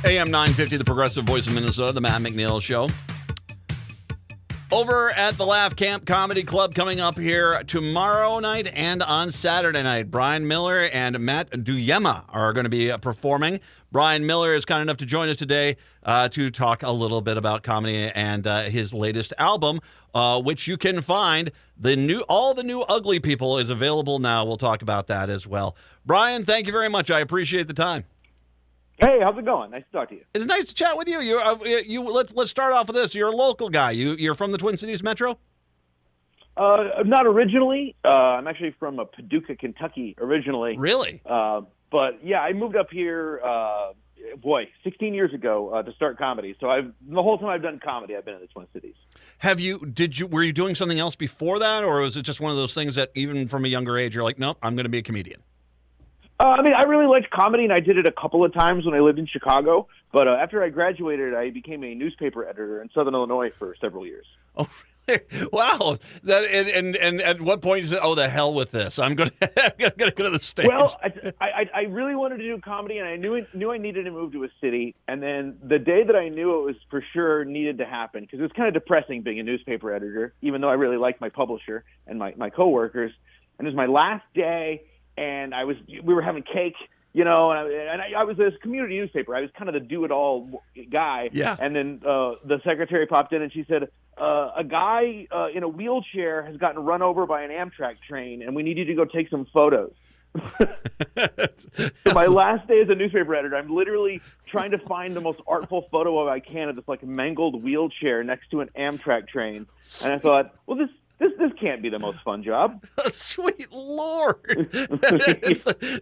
AM 950, the progressive voice of Minnesota, the Matt McNeil Show. Over at the Laugh Camp Comedy Club coming up here tomorrow night and on Saturday night. Bryan Miller and Matt Duyema are going to be performing. Bryan Miller is kind enough to join us today to talk a little bit about comedy and his latest album, which you can find. All the New Ugly People is available now. We'll talk about that as well. Bryan, thank you very much. I appreciate the time. Hey, how's it going? Nice to talk to you. It's nice to chat with you. Let's start off with this. You're a local guy. You're from the Twin Cities Metro? Not originally. I'm actually from Paducah, Kentucky originally. Really? But yeah, I moved up here, 16 years ago to start comedy. So the whole time I've done comedy, I've been in the Twin Cities. Were you doing something else before that, or was it just one of those things that even from a younger age you're like, nope, I'm going to be a comedian? I really liked comedy, and I did it a couple of times when I lived in Chicago. But after I graduated, I became a newspaper editor in Southern Illinois for several years. Oh, really? Wow! And at what point you said, "Oh, the hell with this! I'm going to go to the stage"? Well, I really wanted to do comedy, and I knew I needed to move to a city. And then the day that I knew it was for sure needed to happen, because it was kind of depressing being a newspaper editor, even though I really liked my publisher and my coworkers. And it was my last day. And we were having cake, and I was this community newspaper. I was kind of the do-it-all guy. Yeah. And then the secretary popped in and she said, a guy in a wheelchair has gotten run over by an Amtrak train, and we need you to go take some photos. So my last day as a newspaper editor, I'm literally trying to find the most artful photo I can of this mangled wheelchair next to an Amtrak train. And I thought, well, this can't be the most fun job. Sweet Lord.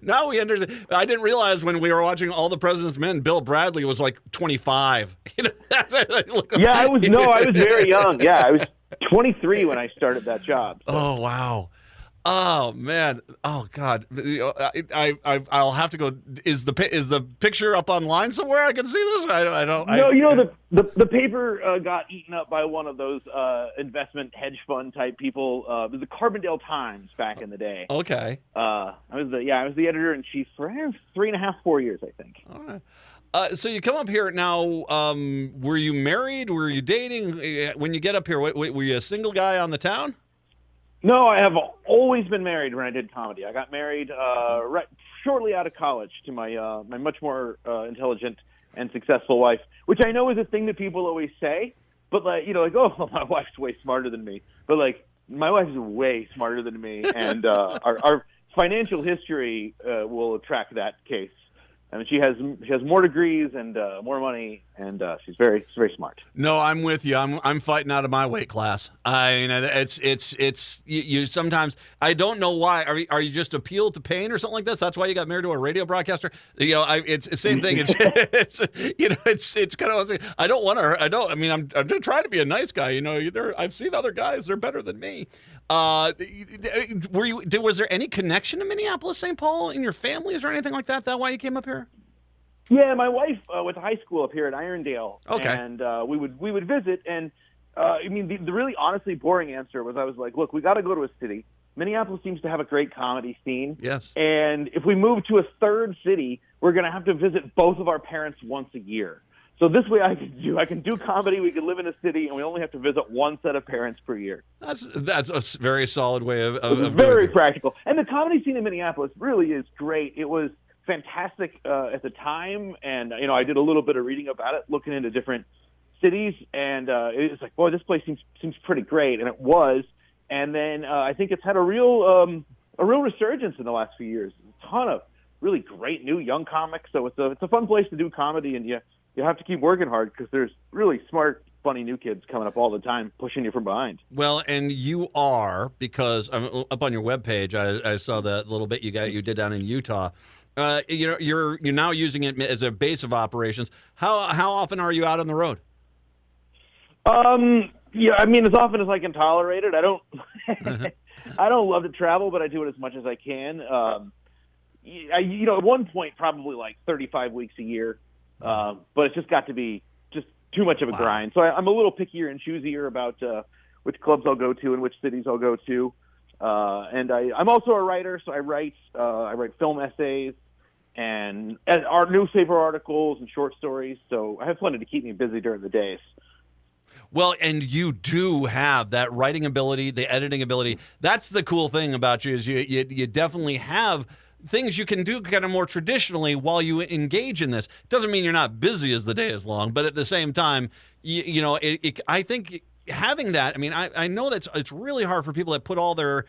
Now we understand. I didn't realize when we were watching All the President's Men, Bill Bradley was like 25. Yeah, I was very young. Yeah, I was 23 when I started that job. So. Oh, wow. Oh man! Oh God! I'll have to go. Is the picture up online somewhere? I can see this. I don't. No, the paper got eaten up by one of those investment hedge fund type people. It was the Carbondale Times back in the day. Okay. I was the editor in chief for 3.5, 4 years, I think. All right. So you come up here now. Were you married? Were you dating? When you get up here, were you a single guy on the town? No, I have always been married when I did comedy. I got married right shortly out of college to my much more intelligent and successful wife, which I know is a thing that people always say, but oh, my wife's way smarter than me. But my wife is way smarter than me, and our financial history will attract that case. I mean, she has more degrees and more money, and she's very smart. No, I'm with you. I'm fighting out of my weight class. I mean, it's you sometimes. I don't know why. Are you just appealed to pain or something like this? That's why you got married to a radio broadcaster. It's the same thing. It's kind of. I don't want to. I mean, I'm trying to be a nice guy. I've seen other guys. They're better than me. Was there any connection to Minneapolis, St. Paul in your family? Is there anything like that? That why you came up here? Yeah, my wife went to high school up here at Irondale. Okay. And we would visit. And the really honestly boring answer was I was like, look, we got to go to a city. Minneapolis seems to have a great comedy scene. Yes. And if we move to a third city, we're going to have to visit both of our parents once a year. So this way I can do comedy, we can live in a city, and we only have to visit one set of parents per year. That's a very solid way of very practical. And the comedy scene in Minneapolis really is great. It was fantastic at the time, and I did a little bit of reading about it, looking into different cities, and it was like, boy, this place seems pretty great, and it was. And then I think it's had a real resurgence in the last few years. A ton of really great new young comics, so it's a fun place to do comedy, and you have to keep working hard because there's really smart, funny new kids coming up all the time, pushing you from behind. Well, and you are, because up on your webpage, I saw that little bit you did down in Utah. You're now using it as a base of operations. How often are you out on the road? Yeah, I mean, as often as I can tolerate it. I don't I don't love to travel, but I do it as much as I can. At one point, probably 35 weeks a year. But it's just got to be just too much of a grind. So I'm a little pickier and choosier about which clubs I'll go to and which cities I'll go to. And I'm also a writer, so I write film essays, and our newspaper articles and short stories. So I have plenty to keep me busy during the days. Well, and you do have that writing ability, the editing ability. That's the cool thing about you is you definitely have things you can do kind of more traditionally while you engage in this. Doesn't mean you're not busy as the day is long, but at the same time, I think having that, I mean, I know that it's really hard for people that put all their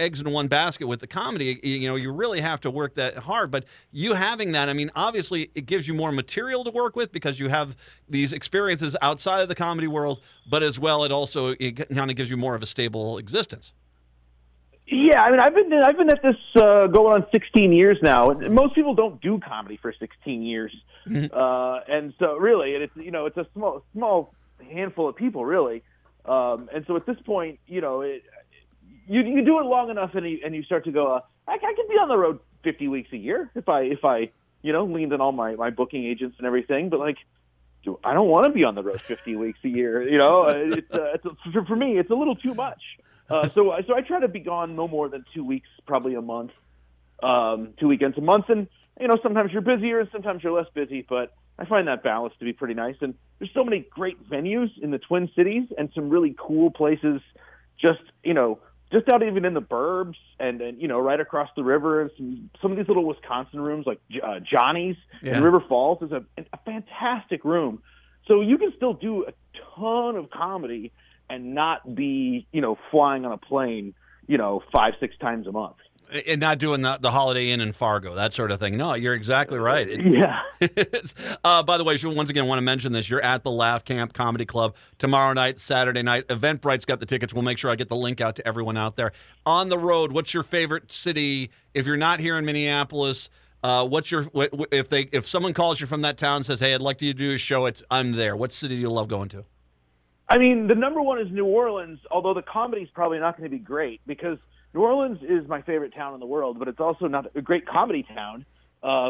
eggs in one basket with the comedy. You really have to work that hard. But you having that, I mean, obviously it gives you more material to work with because you have these experiences outside of the comedy world. But as well, it kind of gives you more of a stable existence. Yeah, I mean, I've been at this going on 16 years now, and most people don't do comedy for 16 years, and so really, it's a small handful of people, really, and so at this point, you do it long enough, and you start to go, I could be on the road 50 weeks a year if I leaned on all my booking agents and everything, but I don't want to be on the road 50 weeks a year, for me, it's a little too much. So I try to be gone no more than 2 weeks, probably a month, 2 weekends a month. And, sometimes you're busier and sometimes you're less busy, but I find that balance to be pretty nice. And there's so many great venues in the Twin Cities and some really cool places just out even in the burbs and right across the river. And some of these little Wisconsin rooms like Johnny's in River Falls is a fantastic room. So you can still do a ton of comedy and not be, flying on a plane, 5-6 times a month. And not doing the Holiday Inn in Fargo, that sort of thing. No, you're exactly right. Yeah. By the way, once again, I want to mention this. You're at the Laugh Camp Comedy Club tomorrow night, Saturday night. Eventbrite's got the tickets. We'll make sure I get the link out to everyone out there. On the road, what's your favorite city? If you're not here in Minneapolis, if someone calls you from that town and says, hey, I'd like you to do a show, I'm there. What city do you love going to? I mean, the number one is New Orleans, although the comedy's probably not going to be great because New Orleans is my favorite town in the world, but it's also not a great comedy town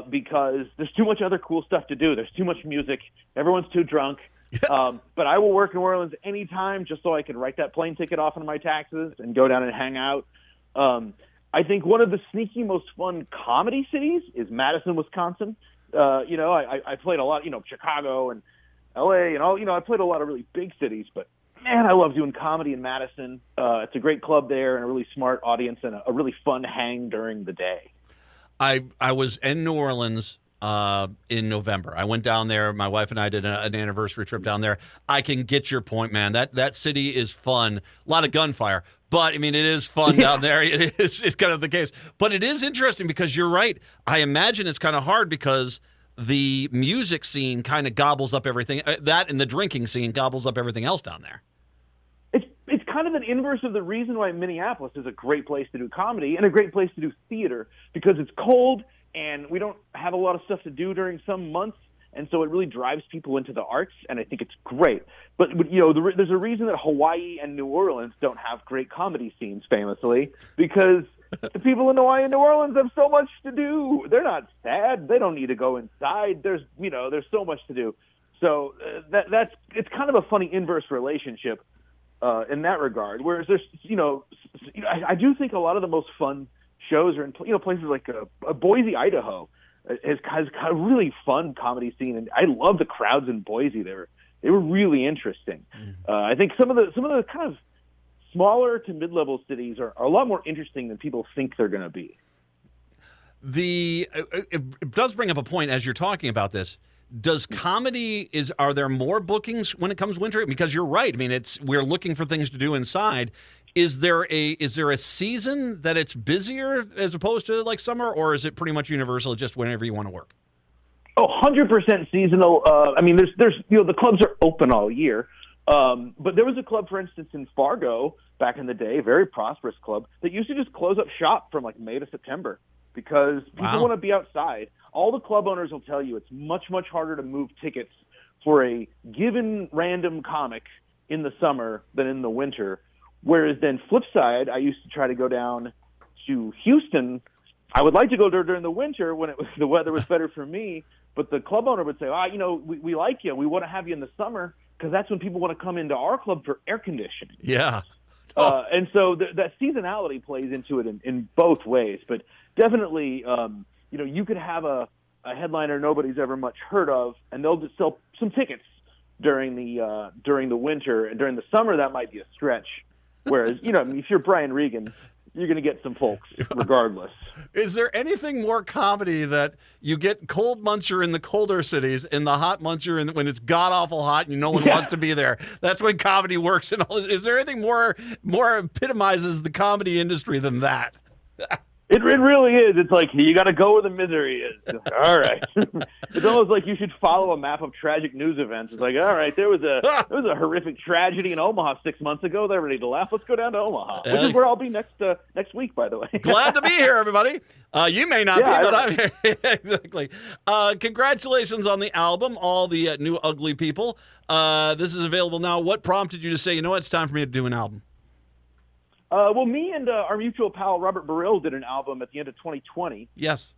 because there's too much other cool stuff to do. There's too much music. Everyone's too drunk. But I will work in New Orleans anytime just so I can write that plane ticket off on my taxes and go down and hang out. I think one of the sneaky, most fun comedy cities is Madison, Wisconsin. I played a lot, Chicago and LA and all, I played a lot of really big cities, but man, I love doing comedy in Madison. It's a great club there and a really smart audience and a really fun hang during the day. I was in New Orleans in November. I went down there. My wife and I did an anniversary trip down there. I can get your point, man. That city is fun. A lot of gunfire, but I mean, it is fun down there. It's kind of the case, but it is interesting because you're right. I imagine it's kind of hard because the music scene kind of gobbles up everything. That and the drinking scene gobbles up everything else down there. It's kind of an inverse of the reason why Minneapolis is a great place to do comedy and a great place to do theater because it's cold and we don't have a lot of stuff to do during some months, and so it really drives people into the arts, and I think it's great. But there's a reason that Hawaii and New Orleans don't have great comedy scenes, famously, because the people in Hawaii and New Orleans have so much to do. They're not sad. They don't need to go inside. There's so much to do. So it's kind of a funny inverse relationship in that regard. Whereas there's, I do think a lot of the most fun shows are in places like Boise, Idaho. Has a really fun comedy scene, and I love the crowds in Boise. They were really interesting. I think some of the kind of smaller to mid-level cities are a lot more interesting than people think they're going to be. It does bring up a point as you're talking about this. Does comedy are there more bookings when it comes winter? Because you're right. I mean, we're looking for things to do inside. Is there a season that it's busier as opposed to like summer, or is it pretty much universal, just whenever you want to work? 100% seasonal. I mean, there's the clubs are open all year. But there was a club, for instance, in Fargo back in the day, a very prosperous club, that used to just close up shop from like May to September because people want to be outside. All the club owners will tell you it's much, much harder to move tickets for a given random comic in the summer than in the winter. Whereas then flip side, I used to try to go down to Houston. I would like to go there during the winter when the weather was better for me, but the club owner would say, we like you. We want to have you in the summer because that's when people want to come into our club for air conditioning. Yeah. And so that seasonality plays into it in both ways. But definitely, you could have a headliner nobody's ever much heard of, and they'll just sell some tickets during the winter, and during the summer that might be a stretch. Whereas, if you're Brian Regan, you're going to get some folks regardless. Is there anything more comedy that you get cold months you're in the colder cities, and the hot months you're in when it's god awful hot and no one wants to be there? That's when comedy works. And all. Is there anything more epitomizes the comedy industry than that? It really is. It's like, you got to go where the misery is. All right. It's almost like you should follow a map of tragic news events. It's like, all right, there was a horrific tragedy in Omaha 6 months ago. They're ready to laugh. Let's go down to Omaha, which is where I'll be next week, by the way. Glad to be here, everybody. You may not be, but I'm here. Exactly. Congratulations on the album, all the new ugly people. This is available now. What prompted you to say, it's time for me to do an album? Well, me and our mutual pal Robert Burrill did an album at the end of 2020. Yes.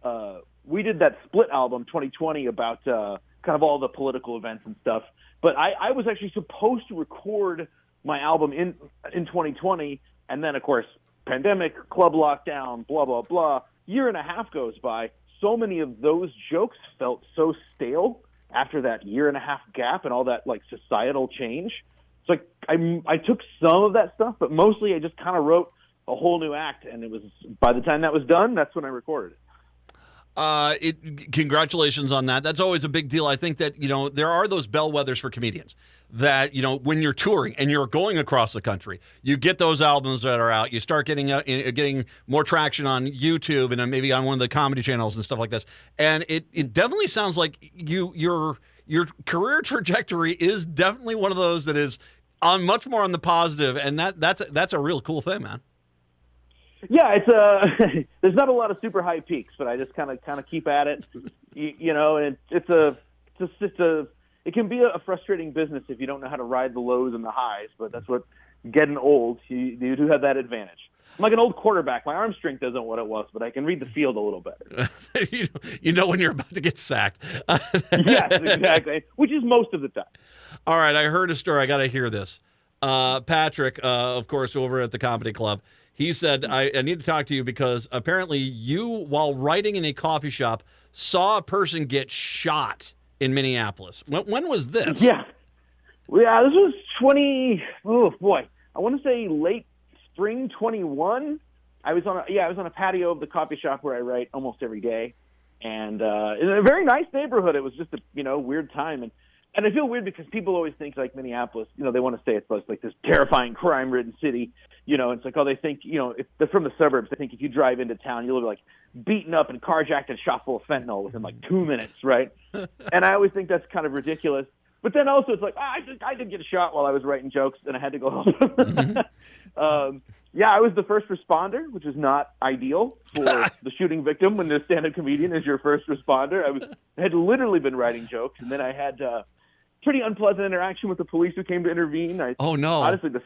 We did that split album 2020 about kind of all the political events and stuff. But I was actually supposed to record my album in 2020, and then of course pandemic, club lockdown, blah blah blah. Year and a half goes by. So many of those jokes felt so stale after that year and a half gap and all that like societal change. So I took some of that stuff, but mostly I just kind of wrote a whole new act, and it was by the time that was done, that's when I recorded it. Congratulations on that. That's always a big deal. I think that there are those bellwethers for comedians that when you're touring and you're going across the country, you get those albums that are out. You start getting more traction on YouTube and maybe on one of the comedy channels and stuff like this. And it definitely sounds like your career trajectory is definitely one of those that is on much more on the positive, and that's a real cool thing, man. Yeah, it's there's not a lot of super high peaks, but I just kind of keep at it, and it can be a frustrating business if you don't know how to ride the lows and the highs, but that's what getting old, you do have that advantage. I'm like an old quarterback. My arm strength isn't what it was, but I can read the field a little better. you know when you're about to get sacked. Yes, exactly, which is most of the time. All right, I heard a story. I got to hear this. Patrick, of course, over at the Comedy Club, he said, I need to talk to you because apparently you, while writing in a coffee shop, saw a person get shot in Minneapolis. When was this? Yeah, this was I want to say late spring 21. I was on a patio of the coffee shop where I write almost every day, and in a very nice neighborhood. It was just a weird time, and I feel weird because people always think like Minneapolis, they want to say it's like this terrifying crime-ridden city, it's like, they think, if they're from the suburbs, they think if you drive into town, you'll be like beaten up and carjacked and shot full of fentanyl within like 2 minutes, right? And I always think that's kind of ridiculous. But then also it's like, I did get shot while I was writing jokes and I had to go home. Mm-hmm. I was the first responder, which is not ideal for the shooting victim when the stand-up comedian is your first responder. I had literally been writing jokes, and then I had pretty unpleasant interaction with the police who came to intervene. Oh, no. Honestly, it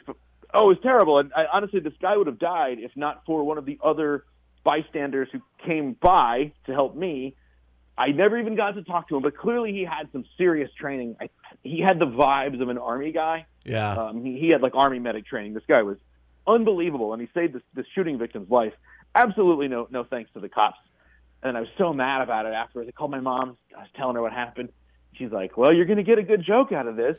was terrible. And honestly, this guy would have died if not for one of the other bystanders who came by to help me. I never even got to talk to him, but clearly he had some serious training. He had the vibes of an Army guy. Yeah. He had like Army medic training. This guy was unbelievable, and he saved this shooting victim's life. Absolutely no thanks to the cops. And I was so mad about it afterwards. I called my mom. I was telling her what happened. She's like, well, you're going to get a good joke out of this.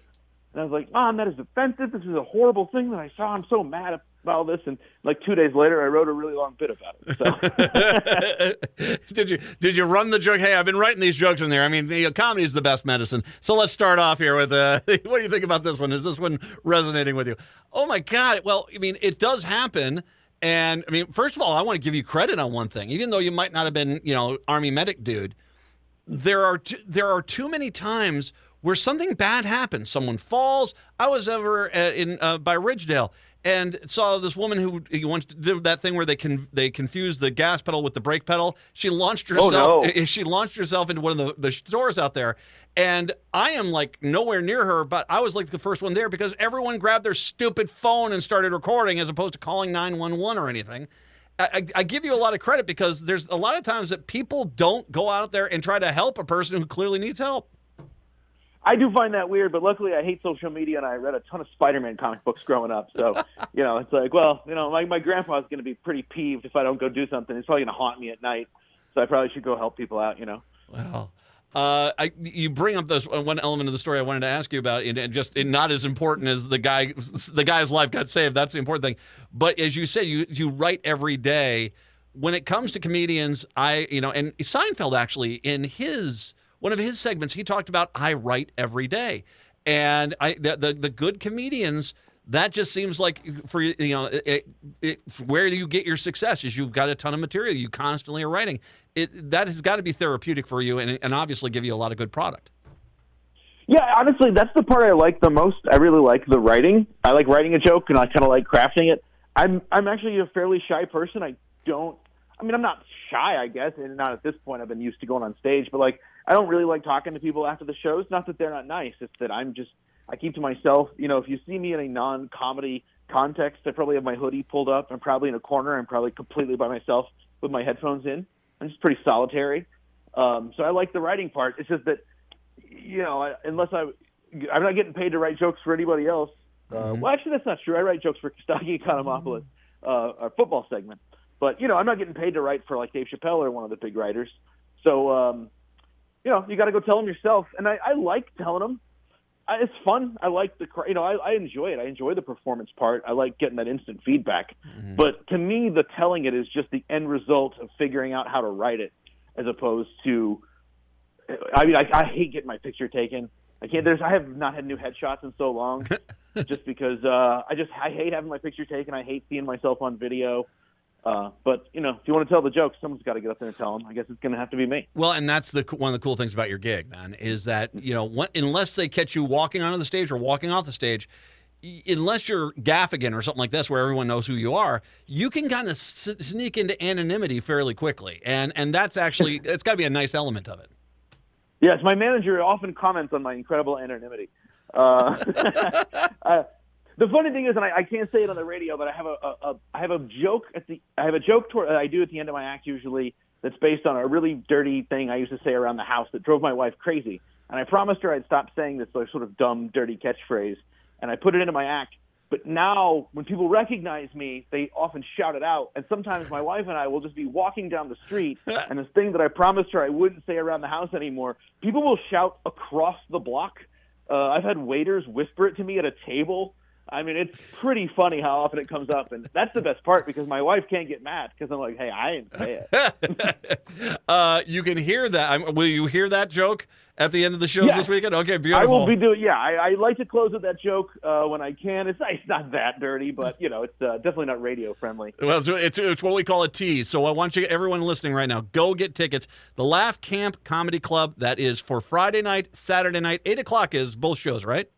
And I was like, Mom, that is offensive. This is a horrible thing that I saw. I'm so mad about all this. And like 2 days later, I wrote a really long bit about it. So. Did you run the joke? Hey, I've been writing these jokes in there. I mean, comedy is the best medicine. So let's start off here with, what do you think about this one? Is this one resonating with you? Oh, my God. Well, I mean, it does happen. And, I mean, first of all, I want to give you credit on one thing. Even though you might not have been, Army medic dude, there are too many times where something bad happens. Someone falls. I was over by Ridgedale and saw this woman who once did that thing where they confused the gas pedal with the brake pedal. She launched herself. Oh, no. She launched herself into one of the stores out there, and I am like nowhere near her, but I was like the first one there because everyone grabbed their stupid phone and started recording as opposed to calling 911 or anything. I give you a lot of credit because there's a lot of times that people don't go out there and try to help a person who clearly needs help. I do find that weird, but luckily I hate social media, and I read a ton of Spider-Man comic books growing up. So, it's like, well, my grandpa's going to be pretty peeved if I don't go do something. He's probably going to haunt me at night. so I probably should go help people out, you know. Well, you bring up this one element of the story I wanted to ask you about, and just not as important as the guy's life got saved. That's the important thing. But as you say, you write every day. When it comes to comedians, and Seinfeld actually in one of his segments, he talked about I write every day, and the good comedians. That just seems like for where you get your success is you've got a ton of material. You constantly are writing. That has got to be therapeutic for you and obviously give you a lot of good product. Yeah, honestly, that's the part I like the most. I really like the writing. I like writing a joke, and I kind of like crafting it. I'm actually a fairly shy person. I'm not shy, I guess, and not at this point. I've been used to going on stage, but I don't really like talking to people after the shows. Not that they're not nice. It's that I keep to myself. If you see me in a non-comedy context, I probably have my hoodie pulled up. I'm probably in a corner. I'm probably completely by myself with my headphones in. I'm just pretty solitary. So I like the writing part. It's just that, unless I'm not getting paid to write jokes for anybody else. Well, actually, that's not true. I write jokes for Kostaki Economopoulos, our football segment. But, I'm not getting paid to write for Dave Chappelle or one of the big writers. So, you got to go tell them yourself. And I like telling them. It's fun. I like I enjoy it. I enjoy the performance part. I like getting that instant feedback. Mm-hmm. But to me, the telling it is just the end result of figuring out how to write it, as opposed to. I hate getting my picture taken. I can't. I have not had new headshots in so long, just because I hate having my picture taken. I hate seeing myself on video. But, if you want to tell the joke, someone's got to get up there and tell them. I guess it's going to have to be me. Well, and that's one of the cool things about your gig, man, is that, unless they catch you walking onto the stage or walking off the stage, unless you're Gaffigan or something like this where everyone knows who you are, you can kind of sneak into anonymity fairly quickly. And that's actually, it's got to be a nice element of it. Yes, my manager often comments on my incredible anonymity. The funny thing is, and I can't say it on the radio, but I have a joke I do at the end of my act usually that's based on a really dirty thing I used to say around the house that drove my wife crazy. And I promised her I'd stop saying this sort of dumb, dirty catchphrase, and I put it into my act. But now, when people recognize me, they often shout it out. And sometimes my wife and I will just be walking down the street, and this thing that I promised her I wouldn't say around the house anymore, people will shout across the block. I've had waiters whisper it to me at a table. I mean, it's pretty funny how often it comes up, and that's the best part because my wife can't get mad because I'm like, hey, I didn't say it. You can hear that. Will you hear that joke at the end of the shows this weekend? Okay, beautiful. I will be doing. Yeah, I like to close with that joke when I can. It's not that dirty, but it's definitely not radio friendly. Well, it's what we call a tease. So I want everyone listening right now, go get tickets. The Laugh Camp Comedy Club. That is for Friday night, Saturday night, 8:00 is both shows, right?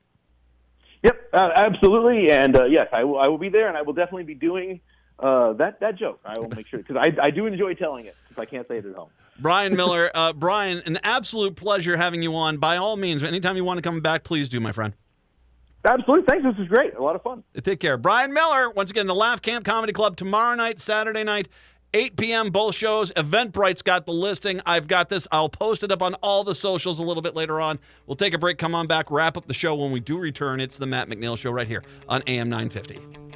Yep, absolutely, and yes, I will be there, and I will definitely be doing that joke. I will make sure because I do enjoy telling it if I can't say it at home. Bryan Miller, Bryan, an absolute pleasure having you on. By all means, anytime you want to come back, please do, my friend. Absolutely, thanks. This was great. A lot of fun. Take care, Bryan Miller. Once again, the Laugh Camp Comedy Club tomorrow night, Saturday night. 8 p.m., both shows. Eventbrite's got the listing. I've got this. I'll post it up on all the socials a little bit later on. We'll take a break, come on back, wrap up the show when we do return. It's the Matt McNeil Show right here on AM 950.